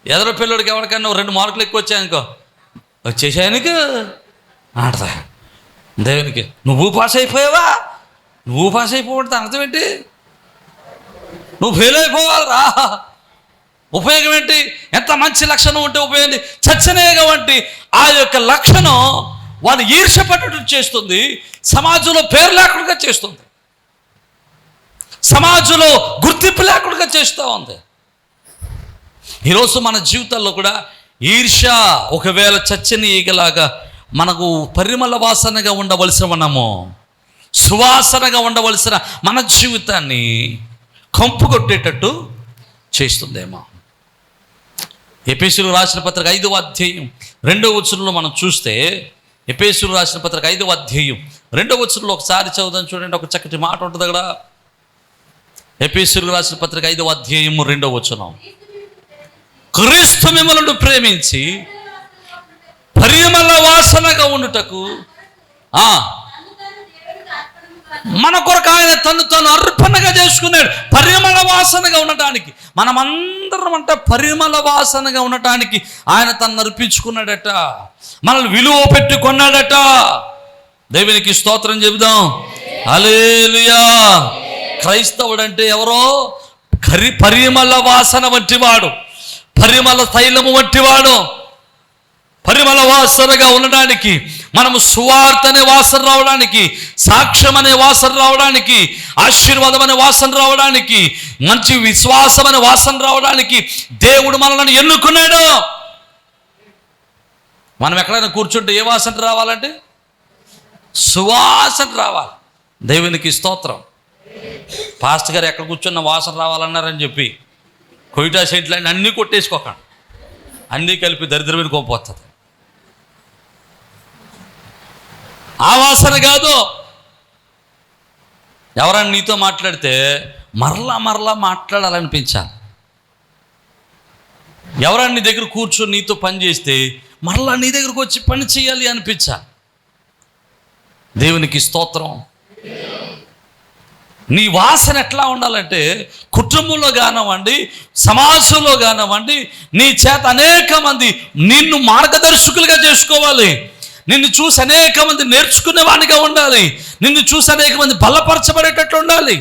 ఎదరు పిల్లడికి ఎవరికైనా 2 మార్కులు ఎక్కువ వచ్చాయనుకో, వచ్చేసాయనికి ఆడతా దేవునికి, నువ్వు పాస్ అయిపోయావా? నువ్వు పాస్ అయిపోవడం అర్థం ఏంటి? నువ్వు ఫెయిల్ అయిపోవాలిరా, ఉపయోగం ఏంటి? ఎంత మంచి లక్షణం ఉంటే ఉపయోగం? చచ్చనేగ వంటి ఆ యొక్క లక్షణం వాళ్ళు ఈర్ష్యపడేటట్టు చేస్తుంది, సమాజంలో పేరు లేకుండా చేస్తుంది, సమాజంలో గుర్తింపు లేకుండా చేస్తూ ఉంది. ఈరోజు మన జీవితాల్లో కూడా ఈర్ష్య ఒకవేళ చచ్చని ఈగలాగా మనకు పరిమళ వాసనగా ఉండవలసిన మనము, సువాసనగా ఉండవలసిన మన జీవితాన్ని కంపు కొట్టేటట్టు చేస్తుందేమో. ఎఫెసీయులకు రాసిన పత్రిక 5వ అధ్యాయం 2వ వచనంలో మనం చూస్తే, ఎఫెసీయులకు రాసిన పత్రిక 5వ అధ్యాయం 2వ వచనంలో ఒకసారి చదువుదాం చూడండి. ఒక చక్కటి మాట ఉంటుంది అక్కడ. ఎఫెసీయులకు రాసిన పత్రిక 5వ అధ్యాయం 2వ వచనం, క్రీస్తు మిమ్మల్ని ప్రేమించి పరిమళ వాసనగా ఉండుటకు మన కొరకు ఆయన తను అర్పణగా చేసుకున్నాడు. పరిమళ వాసనగా ఉండటానికి, మనమందరం అంటే పరిమళ వాసనగా ఉండటానికి ఆయన తను అర్పించుకున్నాడట, మనల్ని విలువ పెట్టుకున్నాడట. దేవునికి స్తోత్రం చెబుదాం. హల్లెలూయా. క్రైస్తవుడు అంటే ఎవరో? పరిమళ వాసన వంటివాడు, పరిమళ తైలము వంటివాడు. పరిమళ వాసనగా ఉండడానికి, మనము సువార్త అనే వాసన రావడానికి, సాక్ష్యం అనే వాసన రావడానికి, ఆశీర్వాదం అనే వాసన రావడానికి, మంచి విశ్వాసం అనే వాసన రావడానికి దేవుడు మనల్ని ఎన్నుకున్నాడు. మనం ఎక్కడైనా కూర్చుంటే ఏ వాసన రావాలంటే సువాసన రావాలి. దేవునికి స్తోత్రం. పాస్టర్ గారు ఎక్కడ కూర్చున్న వాసన రావాలన్నారని చెప్పి కొయిటా సెంట్లన్నీ అన్నీ కొట్టేసుకోకండి, అన్నీ కలిపి దరిద్రమైన కోల్పోతుంది. ఆ వాసన కాదు. ఎవరైనా నీతో మాట్లాడితే మరలా మాట్లాడాలనిపించాలి. ఎవరైనా నీ దగ్గర కూర్చొని నీతో పని చేస్తే మరలా నీ దగ్గరకు వచ్చి పని చేయాలి అనిపించాలి. దేవునికి స్తోత్రం. నీ వాసన ఎట్లా ఉండాలంటే, కుటుంబంలో కానివ్వండి, సమాజంలో కానివ్వండి, నీ చేత అనేక మంది నిన్ను మార్గదర్శకులుగా చేసుకోవాలి. నిన్ను చూసి అనేక మంది నేర్చుకునేవాడిగా ఉండాలి. నిన్ను చూసి అనేక మంది బలపరచబడేటట్లు ఉండాలి.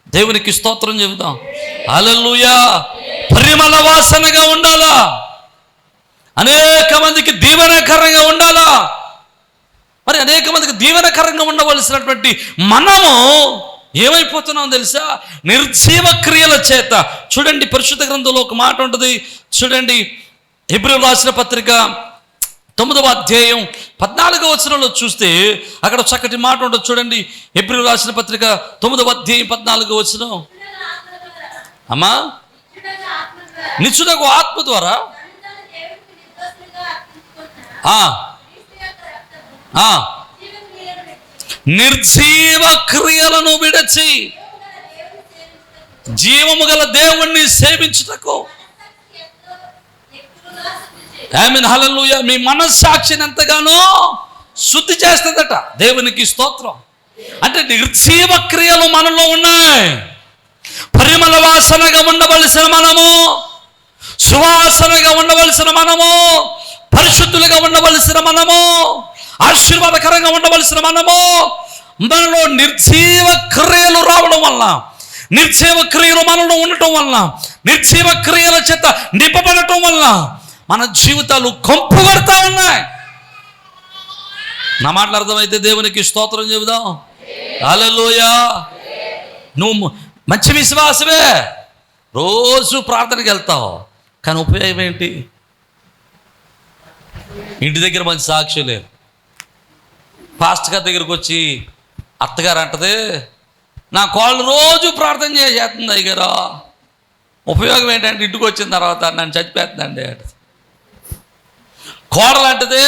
దేవునికి స్తోత్రం చెబుదాం. హల్లెలూయా. పరిమళ వాసనగా ఉండాలా, అనేక మందికి దీవెనకరంగా ఉండాలా. మరి అనేక మందికి దీవెనకరంగా ఉండవలసినటువంటి మనము ఏమైపోతున్నాం తెలుసా? నిర్జీవ క్రియల చేత. చూడండి, పరిశుద్ధ గ్రంథంలో ఒక మాట ఉంటుంది చూడండి. హెబ్రీయులకు రాసిన పత్రిక 9వ అధ్యాయం 14వ వచనంలో చూస్తే అక్కడ చక్కటి మాట ఉంటుంది చూడండి. హెబ్రీయులకు రాసిన పత్రిక 9వ అధ్యాయం 14వ వచనం. అమ్మా, నిత్యుడగు ఆత్మ ద్వారా నిర్జీవ క్రియలను విడచి జీవము గల దేవుణ్ణి సేవించుటకు. ఆమేన్, హల్లెలూయా. మీ మనస్సాక్షిని ఎంతగానో శుద్ధి చేస్తుందట. దేవునికి స్తోత్రం. అంటే నిర్జీవ క్రియలు మనలో ఉన్నాయి. పరిమళ వాసనగా ఉండవలసిన మనము, సువాసనగా ఉండవలసిన మనము, పరిశుద్ధులుగా ఉండవలసిన మనము, ఆశీర్వాదకరంగా ఉండవలసిన మనము, మనలో నిర్జీవ క్రియలు రావడం వల్ల, నిర్జీవ క్రియలు మనలో ఉండటం వల్ల, నిర్జీవ క్రియల చేత నింపబడటం వల్ల మన జీవితాలు కంపుకొడతా ఉన్నాయి. నా మాటలు అర్థమైతే దేవునికి స్తోత్రం చెబుదాం. హల్లెలూయా. నువ్వు మంచి విశ్వాసమే, రోజు ప్రార్థనకి వెళ్తావు, కానీ ఉపయోగం ఏంటి? ఇంటి దగ్గర మంచి సాక్షి లేదు. పాస్టర్ గారి దగ్గరికి వచ్చి అత్తగారు అంటది, నా కోళ్ళు రోజు ప్రార్థన చేస్తుంది అయ్యగారు, ఉపయోగం ఏంటంటే ఇంటికి వచ్చిన తర్వాత నన్ను చచ్చిపోతుందండి అంటది. కోడలు అంటది,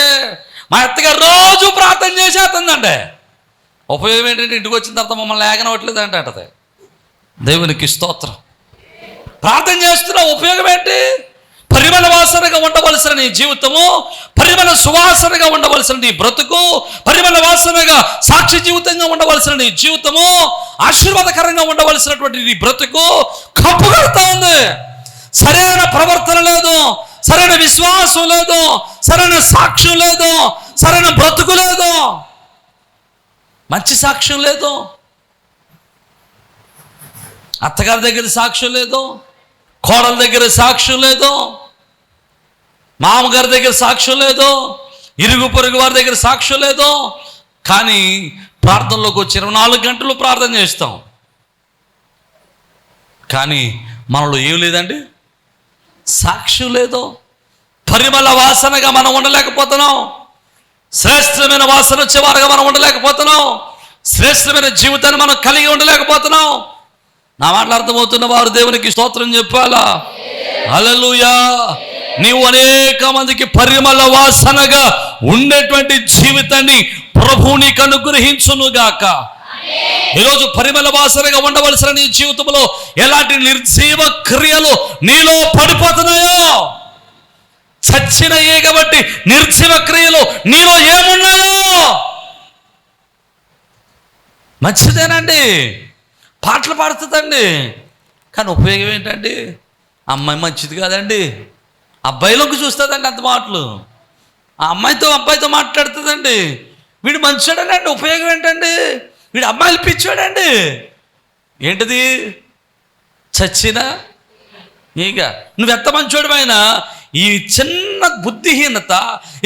మా అత్తగారు రోజు ప్రార్థన చేసేస్తుందండి, ఉపయోగం ఏంటంటే ఇంటికి వచ్చిన తర్వాత మమ్మల్ని లేకనవట్లేదు అంటే అంటది. దేవునికి స్తోత్రం. ప్రార్థన చేస్తున్నా ఉపయోగం ఏంటి? పరిమళ వాసనగా ఉండవలసిన నీ జీవితము, పరిమళ సువాసనగా ఉండవలసిన నీ బ్రతుకు, పరిమళ వాసనగా సాక్షి జీవితంగా ఉండవలసిన నీ జీవితము, ఆశీర్వాదకరంగా ఉండవలసినటువంటి నీ బ్రతుకు కప్పుగడుతూ ఉంది. సరైన ప్రవర్తన లేదు, సరైన విశ్వాసం లేదు, సరైన సాక్ష్యం లేదు, సరైన బ్రతుకు లేదు, మంచి సాక్ష్యం లేదు. అత్తగారి దగ్గర సాక్ష్యం లేదు, కోడల దగ్గర సాక్ష్యం లేదు, మామగారి దగ్గర సాక్ష్యం లేదు, ఇరుగు పొరుగు వారి దగ్గర సాక్ష్యం లేదు. కానీ ప్రార్థనలోకి వచ్చి 24 గంటలు ప్రార్థన చేస్తాం, కానీ మనలో ఏం లేదండి, సాక్ష్యం లేదు. పరిమళ వాసనగా మనం ఉండలేకపోతున్నాం, శ్రేష్టమైన వాసన వచ్చేవారుగా మనం ఉండలేకపోతున్నాం, శ్రేష్టమైన జీవితాన్ని మనం కలిగి ఉండలేకపోతున్నాం. నా మాటలు అర్థమవుతున్న వారు దేవునికి స్తోత్రం చెప్పాలా? హల్లెలూయా. నీవు అనేక మందికి పరిమళ వాసనగా ఉండేటువంటి జీవితాన్ని ప్రభువు నీకు అనుగ్రహించునుగాక. ఈరోజు పరిమళ వాసనగా ఉండవలసిన నీ జీవితంలో ఎలాంటి నిర్జీవ క్రియలు నీలో పడిపోతున్నాయో, చచ్చిన కాబట్టి నిర్జీవ క్రియలు నీలో ఏమున్నాయో. మంచిదేనండి, పాటలు పాడుతుందండి, కానీ ఉపయోగం ఏంటండి? అమ్మాయి మంచిది కాదండి, అబ్బాయిలోకి చూస్తుందండి అంత మాటలు, ఆ అబ్బాయితో మాట్లాడుతుందండి, వీడు మంచోడనండి, ఉపయోగం ఏంటండి? వీడు అమ్మాయిలు పిచ్చోడండి, ఏంటిది? చచ్చినా ఇక నువ్వెంత మంచోడివైనా ఈ చిన్న బుద్ధిహీనత,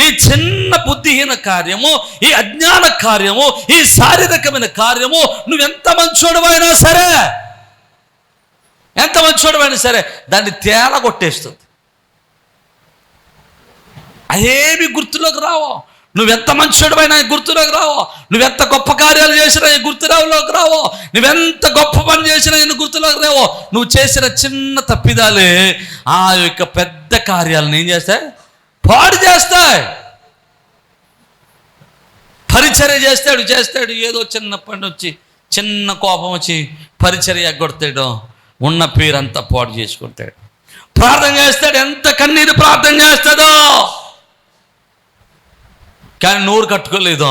ఈ చిన్న బుద్ధిహీన కార్యము, ఈ అజ్ఞాన కార్యము, ఈ శారీరకమైన కార్యము, నువ్వెంత మంచోడివైనా సరే, ఎంత మంచోడివైనా సరే దాన్ని తేల కొట్టేస్తుంది. అదేమి గుర్తులోకి రావో. నువ్వెంత మంచోడివైనా గుర్తులోకి రావో, నువ్వెంత గొప్ప కార్యాలు చేసినా గుర్తురావులోకి రావో, నువ్వెంత గొప్ప పని చేసినా గుర్తులోకి రావో. నువ్వు చేసిన చిన్న తప్పిదాలే ఆ యొక్క పెద్ద కార్యాలను ఏం చేస్తాయి? పాడు చేస్తాయి. పరిచర్య చేస్తాడు ఏదో చిన్న పని వచ్చి, చిన్న కోపం వచ్చి పరిచర్య ఎగ్గొడతాడు, ఉన్న పేరంతా పాడు చేసుకుంటాడు. ప్రార్థన చేస్తాడు, ఎంత కన్నీరు ప్రార్థన చేస్తాడో, కానీ నోరు కట్టుకోలేదు,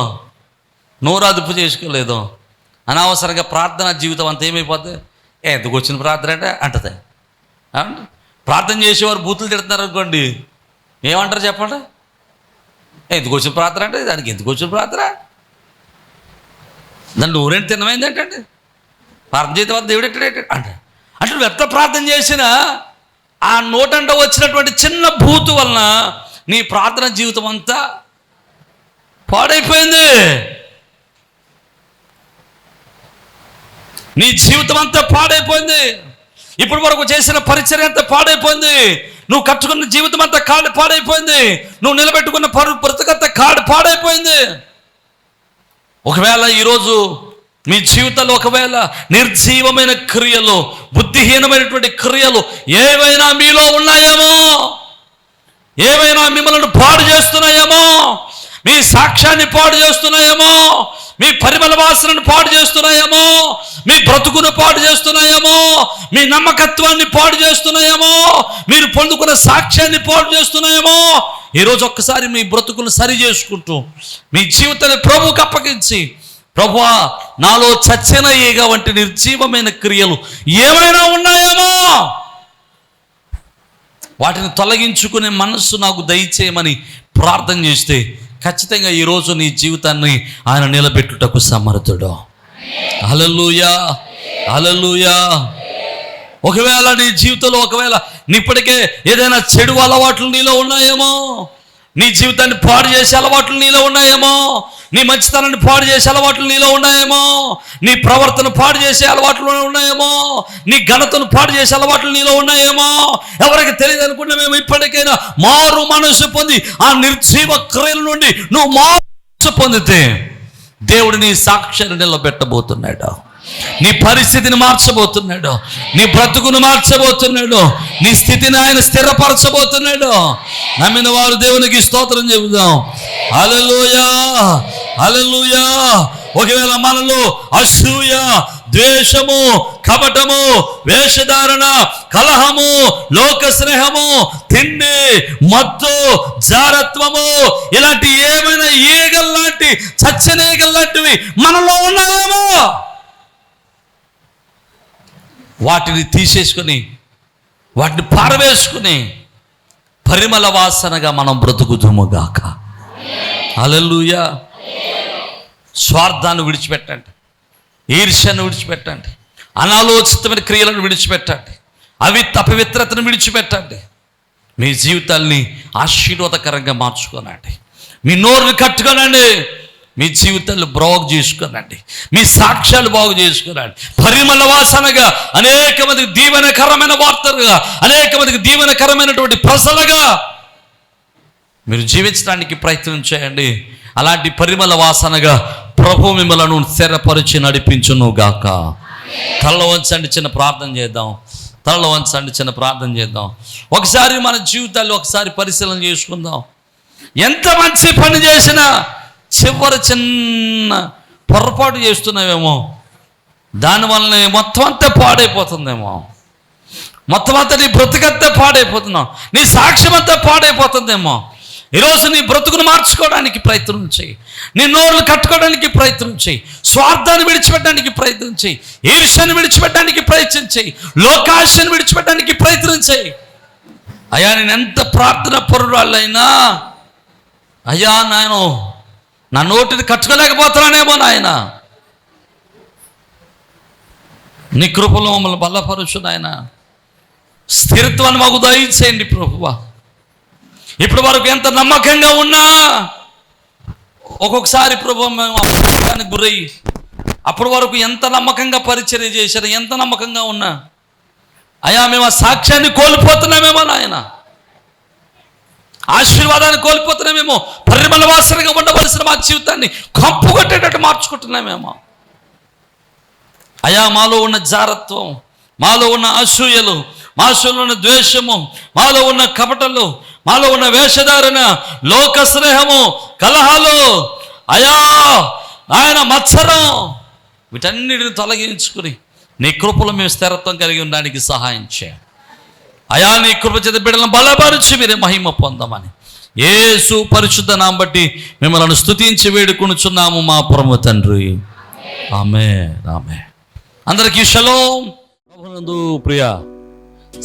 నోరు అదుపు చేసుకోలేదు. అనవసరంగా ప్రార్థన జీవితం అంతా ఏమైపోద్ది? ఎందుకు వచ్చిన ప్రార్థన అంటే అంటది. ప్రార్థన చేసేవారు బూతులు తిడుతున్నారు అనుకోండి, ఏమంటారు చెప్పండి? ఎందుకు వచ్చిన ప్రార్థన అంటే దానికి ఎందుకు వచ్చిన ప్రార్థన? దాన్ని నోరేంటి తినమైంది ఏంటండి? ప్రార్థన చేత వద్ద దేవుడు అంటే నువ్వు ఎంత ప్రార్థన చేసినా ఆ నోటంట వచ్చినటువంటి చిన్న భూతు వలన నీ ప్రార్థన జీవితం అంతా పాడైపోయింది. నీ జీవితం అంతా పాడైపోయింది. ఇప్పటి వరకు చేసిన పరిచర్య అంతా పాడైపోయింది. నువ్వు కట్టుకున్న జీవితం అంతా పాడైపోయింది. నువ్వు నిలబెట్టుకున్న బ్రతుకంతా పాడైపోయింది. ఒకవేళ ఈరోజు మీ జీవితంలో ఒకవేళ నిర్జీవమైన క్రియలు, బుద్ధిహీనమైనటువంటి క్రియలు ఏవైనా మీలో ఉన్నాయేమో, ఏవైనా మిమ్మల్ని పాడు చేస్తున్నాయేమో, మీ సాక్ష్యాన్ని పాడు చేస్తున్నాయేమో, మీ పరిమళ వాసనను పాడు చేస్తున్నాయేమో, మీ బ్రతుకును పాడు చేస్తున్నాయేమో, మీ నమ్మకత్వాన్ని పాడు చేస్తున్నాయేమో, మీరు పొందుకున్న సాక్ష్యాన్ని పాడు చేస్తున్నాయేమో. ఈరోజు ఒక్కసారి మీ బ్రతుకును సరి చేసుకుంటూ మీ జీవితాన్ని ప్రభువుకు అప్పగించి, ప్రభువా నాలో చచ్చిన ఈగ వంటి నిర్జీవమైన క్రియలు ఏమైనా ఉన్నాయేమో వాటిని తొలగించుకునే మనస్సు నాకు దయచేయమని ప్రార్థన చేస్తే ఖచ్చితంగా ఈరోజు నీ జీవితాన్ని ఆయన నిలబెట్టుటకు సమర్థుడు. హల్లెలూయా, హల్లెలూయా. ఒకవేళ నీ జీవితంలో ఒకవేళ ఇప్పటికే ఏదైనా చెడు అలవాట్లు నీలో ఉన్నాయేమో, నీ జీవితాన్ని పాడు చేసే అలవాట్లు నీలో ఉన్నాయేమో, నీ మంచితనాన్ని పాడు చేసే అలవాట్లు నీలో ఉన్నాయేమో, నీ ప్రవర్తన పాడు చేసే అలవాట్లు ఉన్నాయేమో, నీ ఘనతను పాడు చేసే అలవాట్లు నీలో ఉన్నాయేమో, ఎవరికి తెలియదు అనుకున్నామేమో. ఇప్పటికైనా మారు మనసు పొంది ఆ నిర్జీవ క్రియల నుండి నువ్వు మారు మనసు పొందితే దేవుడు నీ సాక్ష్యాన్ని నిలబెట్టబోతున్నాడు, నీ పరిస్థితిని మార్చబోతున్నాడు, నీ బ్రతుకును మార్చబోతున్నాడు, నీ స్థితిని ఆయన స్థిరపరచబోతున్నాడు. నమ్మిన వారు దేవునికి స్తోత్రం చెబుదాం. హల్లెలూయా, హల్లెలూయా. ఒకవేళ మనలో అసూయ, ద్వేషము, కపటము, వేషధారణ, కలహము, లోక స్నేహము, తిండి, మత్తు, జారత్వము, ఇలాంటి ఏమైనా ఈగల్లాంటి చచ్చిన ఈగల్లాంటివి మనలో ఉన్నాయేమో వాటిని తీసేసుకొని వాటిని పారవేసుకుని పరిమళ వాసనగా మనం బ్రతుకుదుముగాక. హల్లెలూయా. స్వార్థాన్ని విడిచిపెట్టండి, ఈర్ష్యను విడిచిపెట్టండి, అనాలోచితమైన క్రియలను విడిచిపెట్టండి, అపవిత్రతను విడిచిపెట్టండి. మీ జీవితాల్ని ఆశీర్వాదకరంగా మార్చుకోనండి, మీ నోరుని కట్టుకోనండి, మీ జీవితాలు బాగు చేసుకోనండి, మీ సాక్ష్యాలు బాగు చేసుకోనండి. పరిమళ వాసనగా అనేక మందికి దీవెనకరమైన వార్తలుగా, అనేక మందికి దీవెనకరమైనటువంటి ప్రజలుగా మీరు జీవించడానికి ప్రయత్నం చేయండి. అలాంటి పరిమళ వాసనగా ప్రభు మిమ్మలను స్థిరపరిచి నడిపించును గాక. తలలో వంచండి, చిన్న ప్రార్థన చేద్దాం. తలలో వంచండి, చిన్న ప్రార్థన చేద్దాం. ఒకసారి మన జీవితాల్లో ఒకసారి పరిశీలన చేసుకుందాం. ఎంత మంచి పని చేసినా చివరి చిన్న పొరపాటు చేస్తున్నావేమో, దానివల్లనే మొత్తం అంతా పాడైపోతుందేమో, మొత్తం అంతా నీ బ్రతుకంతా పాడైపోతున్నావు, నీ సాక్ష్యం అంతా పాడైపోతుందేమో. ఈరోజు నీ బ్రతుకును మార్చుకోవడానికి ప్రయత్నం చేయి, నీ నోరును కట్టుకోవడానికి ప్రయత్నం చేయి, స్వార్థాన్ని విడిచిపెట్టడానికి ప్రయత్నం చేయి, ఈర్ష్యను విడిచిపెట్టడానికి ప్రయత్నం చేయి, లోకాశను విడిచిపెట్టడానికి ప్రయత్నం చేయి. అయ్యా నేను ఎంత ప్రార్థన పరురాళ్ళైనా, అయ్యా నేను నా నోటిని కట్టుకోలేకపోతున్నానేమో నాయన, నీ కృపలో మమ్మల్ని బలపరచు నాయన, స్థిరత్వాన్ని మాకు దయచేయండి ప్రభువా. ఇప్పటి వరకు ఎంత నమ్మకంగా ఉన్నా ఒక్కొక్కసారి ప్రభు మేము అపవాదానికి గురయ్యి అప్పటి వరకు ఎంత నమ్మకంగా పరిచర్య చేశారు, ఎంత నమ్మకంగా ఉన్నా అయ్యా మేము ఆ సాక్ష్యాన్ని కోల్పోతున్నామేమో నాయన, ఆశీర్వాదాన్ని కోల్పోతున్నామేమో, పరిమళ వాసనగా ఉండవలసిన మా జీవితాన్ని కంపు కొట్టేటట్టు మార్చుకుంటున్నామేమో. అయా మాలో ఉన్న జారత్వం, మాలో ఉన్న అసూయలు, మాలో ఉన్న ద్వేషము, మాలో ఉన్న కపటలు, మాలో ఉన్న వేషధారణ, లోక స్నేహము, కలహాలు, అయా ఆయన మత్సరం, వీటన్నిటిని తొలగించుకుని నీ కృపలో మేము స్థిరత్వం కలిగి ఉండడానికి సహాయం చేయ. అయా నీ కృప చేత బిడ్డలను బలపరిచి మీరే మహిమ పొందమని యేసు పరిశుద్ధ నామమును బట్టి మిమ్మల్ని స్తుతించి వేడుకొనుచున్నాము మా పరమ తండ్రి. ఆమేన్, ఆమేన్. అందరికీ షలోమ్. ప్రభునందు ప్రియ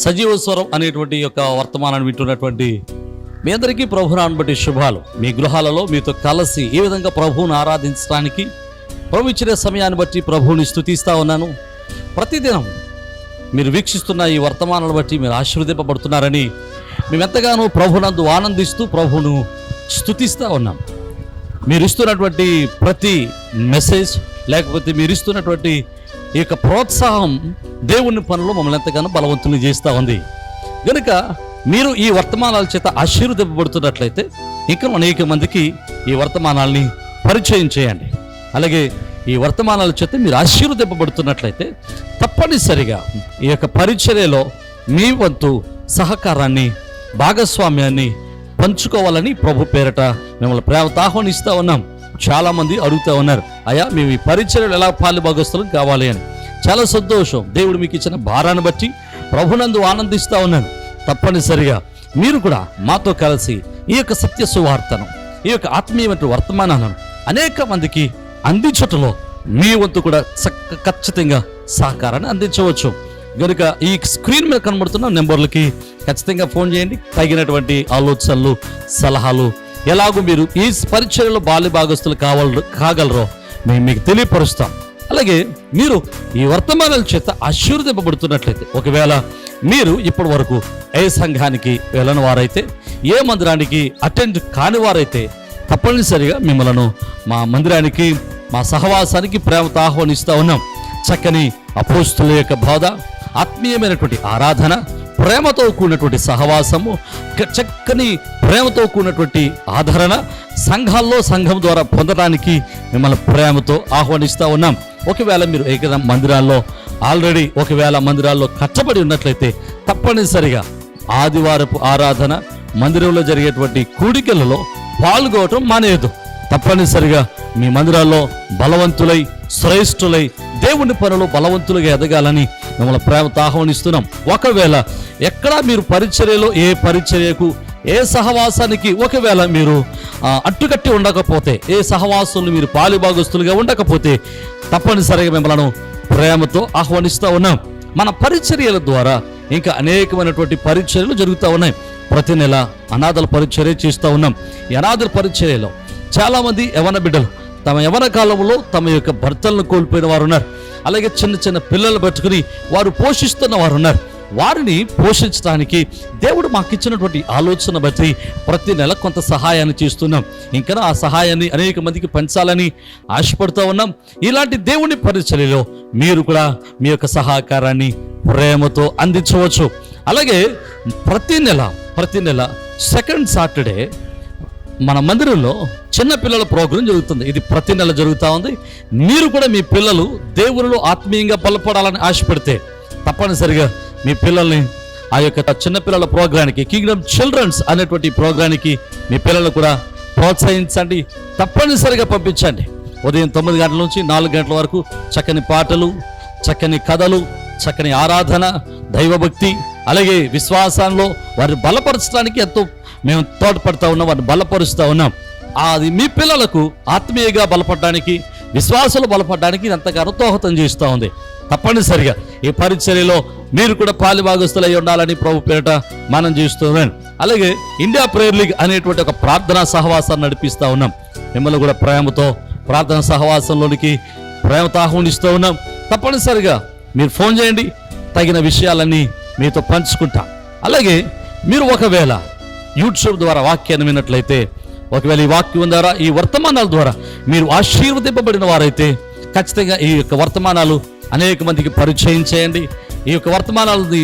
సజీవ స్వరం అనేటువంటి యొక్క వర్తమానాన్ని వింటున్నటువంటి మీ అందరికీ ప్రభునామమును బట్టి శుభాలు. మీ గృహాలలో మీతో కలిసి ఈ విధంగా ప్రభువును ఆరాధించడానికి ప్రభు ఇచ్చిన సమయాన్ని బట్టి ప్రభువుని స్తుతిస్తూ ఉన్నాను. ప్రతిదినం మీరు వీక్షిస్తున్న ఈ వర్తమానాలను బట్టి మీరు ఆశీర్వదింపబడుతున్నారని మేమెంతగానో ప్రభునందు ఆనందిస్తూ ప్రభువును స్తుతిస్తూ ఉన్నాం. మీరు ఇస్తున్నటువంటి ప్రతి మెసేజ్, లేకపోతే మీరు ఇస్తున్నటువంటి ఈ యొక్క ప్రోత్సాహం దేవుని పనులు మమ్మల్ని ఎంతగానో బలవంతుని చేస్తూ ఉంది. కనుక మీరు ఈ వర్తమానాల చేత ఆశీర్వదింపబడుతున్నట్లయితే ఇంకా అనేక మందికి ఈ వర్తమానాల్ని పరిచయం చేయండి. అలాగే ఈ వర్తమానాల చేత మీరు ఆశీర్వదింపబడుతున్నట్లయితే తప్పనిసరిగా ఈ యొక్క పరిచర్యలో మీ వంతు సహకారాన్ని, భాగస్వామ్యాన్ని పంచుకోవాలని ప్రభు పేరట మిమ్మల్ని ప్రేమతో ఆహ్వానిస్తూ ఉన్నాం. చాలామంది అడుగుతూ ఉన్నారు, అయ్యా మేము ఈ పరిచర్యలు ఎలా పాలుభాగస్తులు కావాలి అని. చాలా సంతోషం. దేవుడు మీకు ఇచ్చిన భారాన్ని బట్టి ప్రభునందు ఆనందిస్తూ ఉన్నాను. తప్పనిసరిగా మీరు కూడా మాతో కలిసి ఈ యొక్క సత్య సువార్తను, ఈ యొక్క ఆత్మీయమైన వర్తమానాలను అనేక మందికి అందించటంలో మీ వంతు కూడా ఖచ్చితంగా సహకారాన్ని అందించవచ్చు. కనుక ఈ స్క్రీన్ మీద కనబడుతున్న నెంబర్లకి ఖచ్చితంగా ఫోన్ చేయండి. తగినటువంటి ఆలోచనలు, సలహాలు, ఎలాగో మీరు ఈ పరిచర్యలో బాల్య భాగస్తులు కాగలరో మేము మీకు తెలియపరుస్తాం. అలాగే మీరు ఈ వర్తమానాల చేత ఆశీర్వదింపబడుతున్నట్లయితే, ఒకవేళ మీరు ఇప్పటి వరకు ఏ సంఘానికి వెళ్ళని వారైతే, ఏ మందిరానికి అటెండ్ కాని వారైతే తప్పనిసరిగా మిమ్మల్ని మా మందిరానికి, మా సహవాసానికి ప్రేమతో ఆహ్వానిస్తూ ఉన్నాం. చక్కని అపోస్తుల యొక్క బోధ, ఆత్మీయమైనటువంటి ఆరాధన, ప్రేమతో కూడినటువంటి సహవాసము, చక్కని ప్రేమతో కూడినటువంటి ఆదరణ సంఘాల్లో సంఘం ద్వారా పొందడానికి మిమ్మల్ని ప్రేమతో ఆహ్వానిస్తూ ఉన్నాం. ఒకవేళ మీరు ఏకదా మందిరాల్లో ఆల్రెడీ మందిరాల్లో కట్టబడి ఉన్నట్లయితే తప్పనిసరిగా ఆదివారపు ఆరాధన, మందిరంలో జరిగేటువంటి కూడికలలో పాల్గొనటం మానేయదు. తప్పనిసరిగా మీ మందిరాల్లో బలవంతులై, శ్రేష్ఠులై, దేవుని పనులు బలవంతులుగా ఎదగాలని మిమ్మల్ని ప్రేమతో ఆహ్వానిస్తున్నాం. ఒకవేళ ఎక్కడా మీరు పరిచర్యలో, ఏ పరిచర్యకు, ఏ సహవాసానికి ఒకవేళ మీరు అట్టుకట్టి ఉండకపోతే, ఏ సహవాసంలో మీరు పాలుభాగస్తులుగా ఉండకపోతే తప్పనిసరిగా మిమ్మల్ని ప్రేమతో ఆహ్వానిస్తూ ఉన్నాం. మన పరిచర్యల ద్వారా ఇంకా అనేకమైనటువంటి పరిచర్యలు జరుగుతూ ఉన్నాయి. ప్రతి నెల అనాథల పరిచర్య చేస్తూ ఉన్నాం. ఈ అనాథల పరిచర్యలో చాలామంది యవన బిడ్డలు తమ యవన కాలంలో తమ యొక్క భర్తలను కోల్పోయిన వారు ఉన్నారు. అలాగే చిన్న చిన్న పిల్లలు పెట్టుకుని వారు పోషిస్తున్న వారు ఉన్నారు. వారిని పోషించడానికి దేవుడు మాకు ఇచ్చినటువంటి ఆలోచన బట్టి ప్రతి నెల కొంత సహాయాన్ని చేస్తున్నాం. ఇంకా ఆ సహాయాన్ని అనేక మందికి పంచాలని ఆశపడుతూ ఉన్నాం. ఇలాంటి దేవుని పరిచర్యలో మీరు కూడా మీ యొక్క సహకారాన్ని ప్రేమతో అందించవచ్చు. అలాగే ప్రతి నెల సెకండ్ సాటర్డే మన మందిరంలో చిన్న పిల్లల ప్రోగ్రాం జరుగుతుంది. ఇది ప్రతి నెల జరుగుతూ ఉంది. మీరు కూడా మీ పిల్లలు దేవునిలో ఆత్మీయంగా బలపడాలని ఆశపడితే తప్పనిసరిగా మీ పిల్లల్ని ఆ యొక్క చిన్నపిల్లల ప్రోగ్రానికి, కింగ్డమ్ చిల్డ్రన్స్ అనేటువంటి ప్రోగ్రానికి మీ పిల్లలు కూడా ప్రోత్సహించండి. తప్పనిసరిగా పంపించండి. ఉదయం 9 గంటల నుంచి 4 గంటల వరకు చక్కని పాటలు, చక్కని కథలు, చక్కని ఆరాధన, దైవభక్తి, అలాగే విశ్వాసంలో వారిని బలపరచడానికి ఎంతో మేము తోడ్పడుతూ ఉన్నాం, వారిని బలపరుస్తూ ఉన్నాం. అది మీ పిల్లలకు ఆత్మీయంగా బలపడడానికి, విశ్వాసాలు బలపడడానికి ఎంతగానో దోహదం చేస్తూ ఉంది. తప్పనిసరిగా ఈ పరిచర్యలో మీరు కూడా పాలుభాగస్తులై ఉండాలని ప్రభు పేరిట మనం చేస్తున్నాం. అలాగే ఇండియా ప్రేయర్ లీగ్ అనేటువంటి ఒక ప్రార్థనా సహవాసాన్ని నడిపిస్తూ ఉన్నాం. మిమ్మల్ని కూడా ప్రేమతో ప్రార్థనా సహవాసంలోనికి ప్రేమతో ఆహ్వానిస్తూ ఉన్నాం. తప్పనిసరిగా మీరు ఫోన్ చేయండి, తగిన విషయాలన్నీ మీతో పంచుకుంటా. అలాగే మీరు ఒకవేళ యూట్యూబ్ ద్వారా వాక్యాన్ని విన్నట్లయితే, ఒకవేళ ఈ వాక్యం ద్వారా, ఈ వర్తమానాల ద్వారా మీరు ఆశీర్వదింపబడిన వారైతే ఖచ్చితంగా ఈ యొక్క వర్తమానాలు అనేక మందికి పరిచయం చేయండి. ఈ యొక్క వర్తమానాలని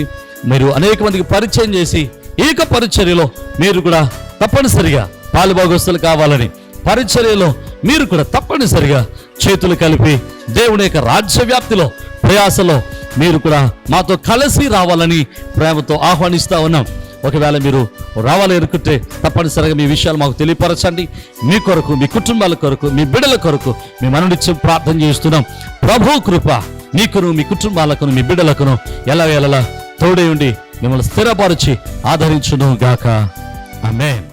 మీరు అనేక మందికి పరిచయం చేసి ఈ యొక్క పరిచర్యలో మీరు కూడా తప్పనిసరిగా పాలుభాగస్తులు కావాలని, పరిచర్యలో మీరు కూడా తప్పనిసరిగా చేతులు కలిపి దేవుని యొక్క రాజ్య వ్యాప్తిలో ప్రయాసలో మీరు కూడా మాతో కలిసి రావాలని ప్రేమతో ఆహ్వానిస్తూ ఉన్నాం. ఒకవేళ మీరు రావాలనుకుంటే తప్పనిసరిగా మీ విషయాలు మాకు తెలియపరచండి. మీ కొరకు, మీ కుటుంబాల కొరకు, మీ బిడ్డల కొరకు మేము అనునిత్యం ప్రార్థన చేస్తున్నాం. ప్రభు కృప మీకును, మీ కుటుంబాలకును, మీ బిడ్డలకును ఎలా తోడే ఉండి మిమ్మల్ని స్థిరపరిచి ఆదరించును గాక. ఆమేన్.